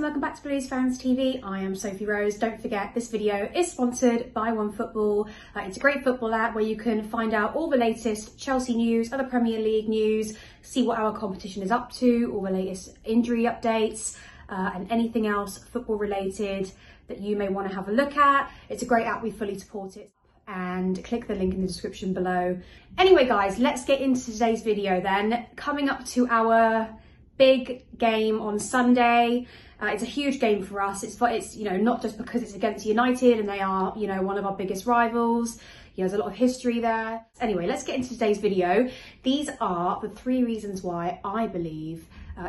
and welcome back to Blues Fans TV. I am Sophie Rose. Don't forget, this video is sponsored by OneFootball. It's a great football app where you can find out all the latest Chelsea news, other Premier League news, see what our competition is up to, all the latest injury updates, and anything else football related that you may want to have a look at. It's a great app, we fully support it. And click the link in the description below. Anyway guys, let's get into today's video then. Coming up to our big game on Sunday. It's a huge game for us. It's you know, not just because it's against United and they are, you know, one of our biggest rivals. There's a lot of history there. Anyway, let's get into today's video. These are the 3 reasons why I believe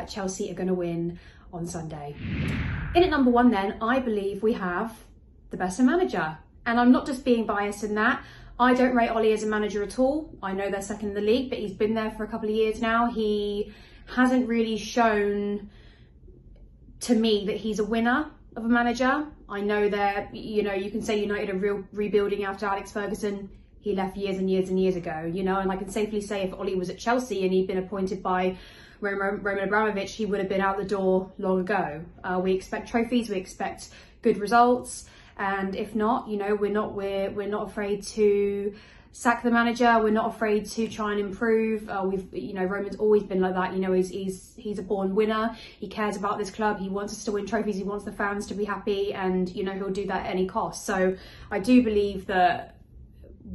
Chelsea are going to win on Sunday. In at number 1 then, I believe we have the best manager. And I'm not just being biased in that. I don't rate Ollie as a manager at all. I know they're second in the league, but he's been there for a couple of years now. He hasn't really shown to me that he's a winner of a manager. I know that, you know, you can say United are rebuilding after Alex Ferguson. He left years and years and years ago, you know, and I can safely say if Ollie was at Chelsea and he'd been appointed by Roman Abramovich, he would have been out the door long ago. We expect trophies, we expect good results. And if not, you know, we're not afraid to sack the manager. We're not afraid to try and improve. You know, Roman's always been like that. You know, he's a born winner. He cares about this club. He wants us to win trophies. He wants the fans to be happy, and you know, he'll do that at any cost. So I do believe that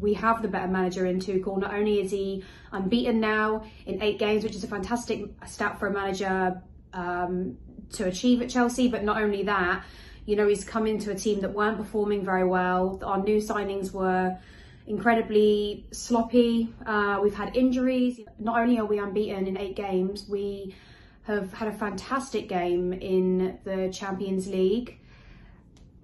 we have the better manager in Tuchel. Not only is he unbeaten now in 8 games, which is a fantastic stat for a manager to achieve at Chelsea, but not only that, you know, he's come into a team that weren't performing very well. Our new signings were incredibly sloppy. We've had injuries. Not only are we unbeaten in 8 games, we have had a fantastic game in the Champions League.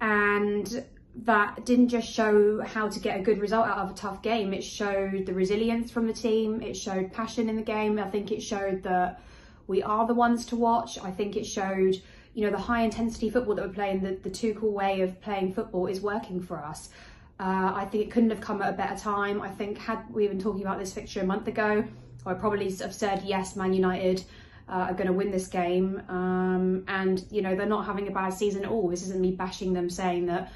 And that didn't just show how to get a good result out of a tough game. It showed the resilience from the team. It showed passion in the game. I think it showed that we are the ones to watch. I think it showed, you know, the high intensity football that we're playing, the Tuchel way of playing football is working for us. I think it couldn't have come at a better time. I think had we been talking about this fixture a month ago, I probably have said, yes, Man United are going to win this game. And, you know, they're not having a bad season at all. This isn't me bashing them saying that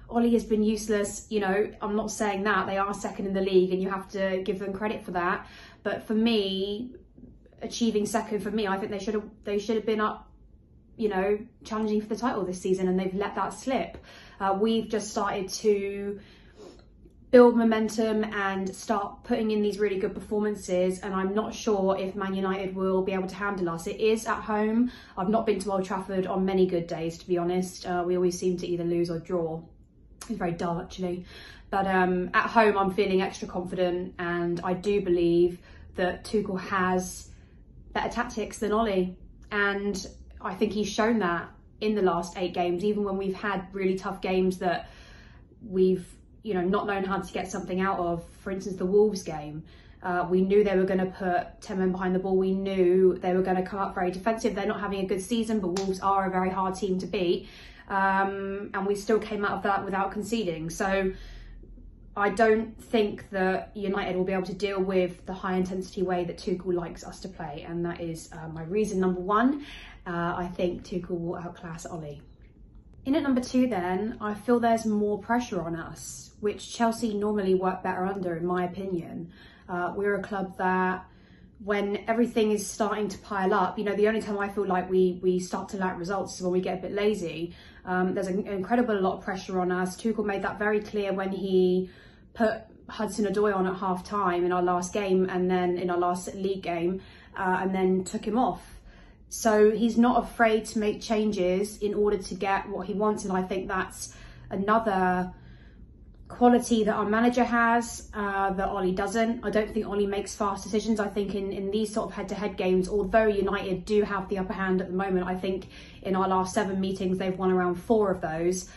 Ollie has been useless. You know, I'm not saying that. They are second in the league and you have to give them credit for that. But for me, achieving second, for me, I think they should have been up, you know, challenging for the title this season, and they've let that slip. We've just started to build momentum and start putting in these really good performances, and I'm not sure if Man United will be able to handle us. It is at home. I've not been to Old Trafford on many good days, to be honest. We always seem to either lose or draw. It's very dull actually. But at home I'm feeling extra confident, and I do believe that Tuchel has better tactics than Ollie, and I think he's shown that in the last 8 games, even when we've had really tough games that we've, you know, not known how to get something out of. For instance, the Wolves game, we knew they were going to put 10 men behind the ball. We knew they were going to come up very defensive. They're not having a good season, but Wolves are a very hard team to beat. And we still came out of that without conceding. So I don't think that United will be able to deal with the high intensity way that Tuchel likes us to play. And that is my reason number 1. I think Tuchel will outclass Ollie. In at number 2 then, I feel there's more pressure on us, which Chelsea normally work better under, in my opinion. We're a club that when everything is starting to pile up, you know, the only time I feel like we start to lack results is when we get a bit lazy. There's an incredible lot of pressure on us. Tuchel made that very clear when he put Hudson-Odoi on at half time in our last game, and then in our last league game, and then took him off. So he's not afraid to make changes in order to get what he wants. And I think that's another quality that our manager has that Ollie doesn't. I don't think Ollie makes fast decisions. I think in these sort of head-to-head games, although United do have the upper hand at the moment, I think in our last 7 meetings, they've won around 4 of those,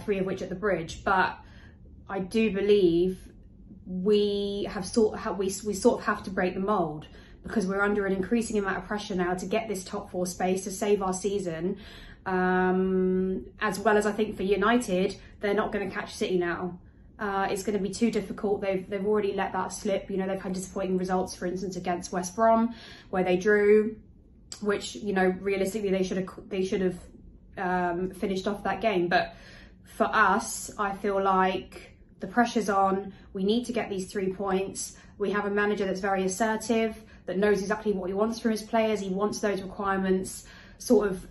3 of which at the Bridge. But I do believe we sort of have to break the mould, because we're under an increasing amount of pressure now to get this top 4 space to save our season. As well as I think for United, they're not going to catch City now. It's going to be too difficult. They've already let that slip. You know, they've had disappointing results, for instance, against West Brom, where they drew, which, you know, realistically they should have finished off that game. But for us, I feel like the pressure's on. We need to get these 3 points. We have a manager that's very assertive, that knows exactly what he wants from his players. He wants those requirements sort of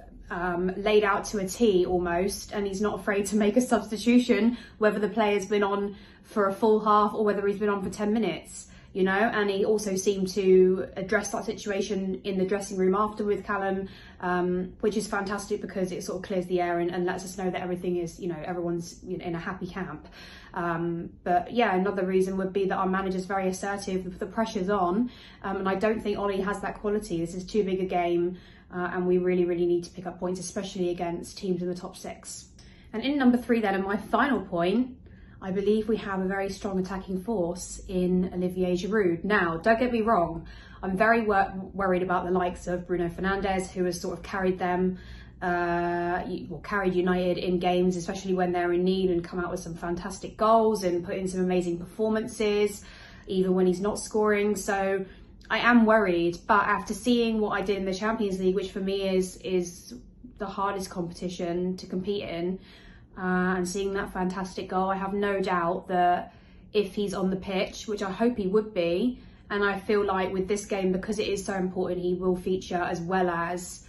laid out to a T almost, and he's not afraid to make a substitution, whether the player's been on for a full half or whether he's been on for 10 minutes, you know. And he also seemed to address that situation in the dressing room after with Callum, which is fantastic because it sort of clears the air and lets us know that everything is, you know, everyone's in a happy camp. But yeah, another reason would be that our manager's very assertive, the pressure's on, and I don't think Ollie has that quality. This is too big a game, and we really need to pick up points, especially against teams in the top 6. And in number 3 then, and my final point, I believe we have a very strong attacking force in Olivier Giroud. Now, don't get me wrong, I'm very worried about the likes of Bruno Fernandes, who has sort of carried them, carried United in games, especially when they're in need, and come out with some fantastic goals and put in some amazing performances, even when he's not scoring. So I am worried, but after seeing what I did in the Champions League, which for me is the hardest competition to compete in, and seeing that fantastic goal, I have no doubt that if he's on the pitch, which I hope he would be, and I feel like with this game, because it is so important, he will feature as well as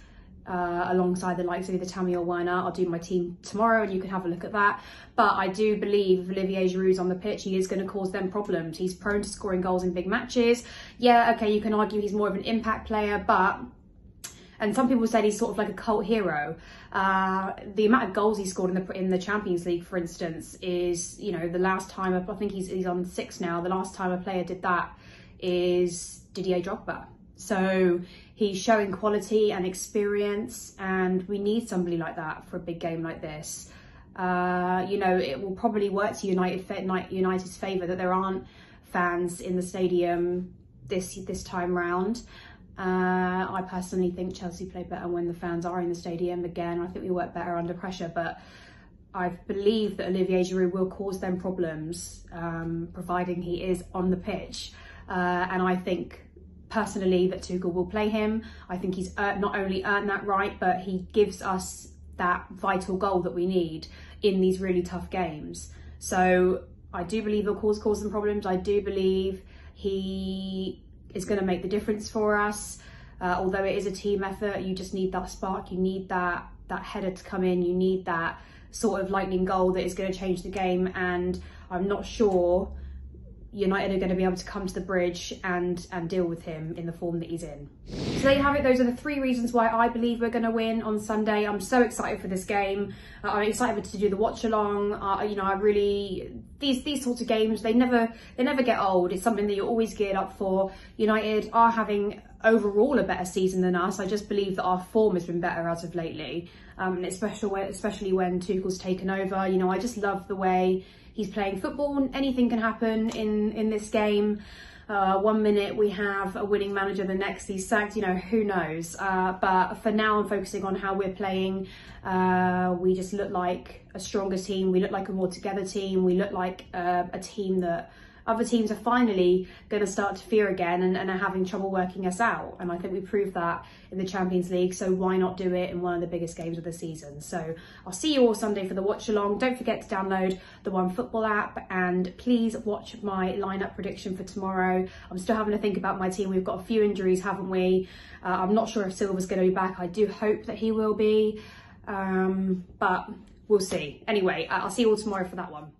alongside the likes of either Tammy or Werner. I'll do my team tomorrow and you can have a look at that. But I do believe if Olivier Giroud's on the pitch, he is going to cause them problems. He's prone to scoring goals in big matches. Yeah, okay, you can argue he's more of an impact player, but, and some people said he's sort of like a cult hero. The amount of goals he scored in the Champions League, for instance, is, you know, the last time, I think he's on 6 now. The last time a player did that is Didier Drogba. So he's showing quality and experience, and we need somebody like that for a big game like this. You know, it will probably work to United's favour that there aren't fans in the stadium this time round. I personally think Chelsea play better when the fans are in the stadium. Again, I think we work better under pressure, but I believe that Olivier Giroud will cause them problems, providing he is on the pitch. And I think personally that Tuchel will play him. I think he's not only earned that right, but he gives us that vital goal that we need in these really tough games. So I do believe he'll cause them problems. I do believe he is going to make the difference for us. Although it is a team effort, you just need that spark. You need that header to come in. You need that sort of lightning goal that is going to change the game. And I'm not sure United are going to be able to come to the bridge and deal with him in the form that he's in. So there you have it. Those are the 3 reasons why I believe we're going to win on Sunday. I'm so excited for this game. I'm excited to do the watch along. You know, I really, these sorts of games, they never get old. It's something that you're always geared up for. United are having overall a better season than us. I just believe that our form has been better as of lately, and especially when Tuchel's taken over. You know, I just love the way he's playing football. Anything can happen in this game. 1 minute we have a winning manager, the next he's sacked, you know, who knows. But for now I'm focusing on how we're playing. We just look like a stronger team. We look like a more together team. We look like a team that other teams are finally going to start to fear again and are having trouble working us out. And I think we proved that in the Champions League, so why not do it in one of the biggest games of the season? So I'll see you all Sunday for the watch along. Don't forget to download the OneFootball app, and please watch my lineup prediction for tomorrow. I'm still having to think about my team. We've got a few injuries, haven't we? I'm not sure if Silva's going to be back. I do hope that he will be, but we'll see. Anyway, I'll see you all tomorrow for that one.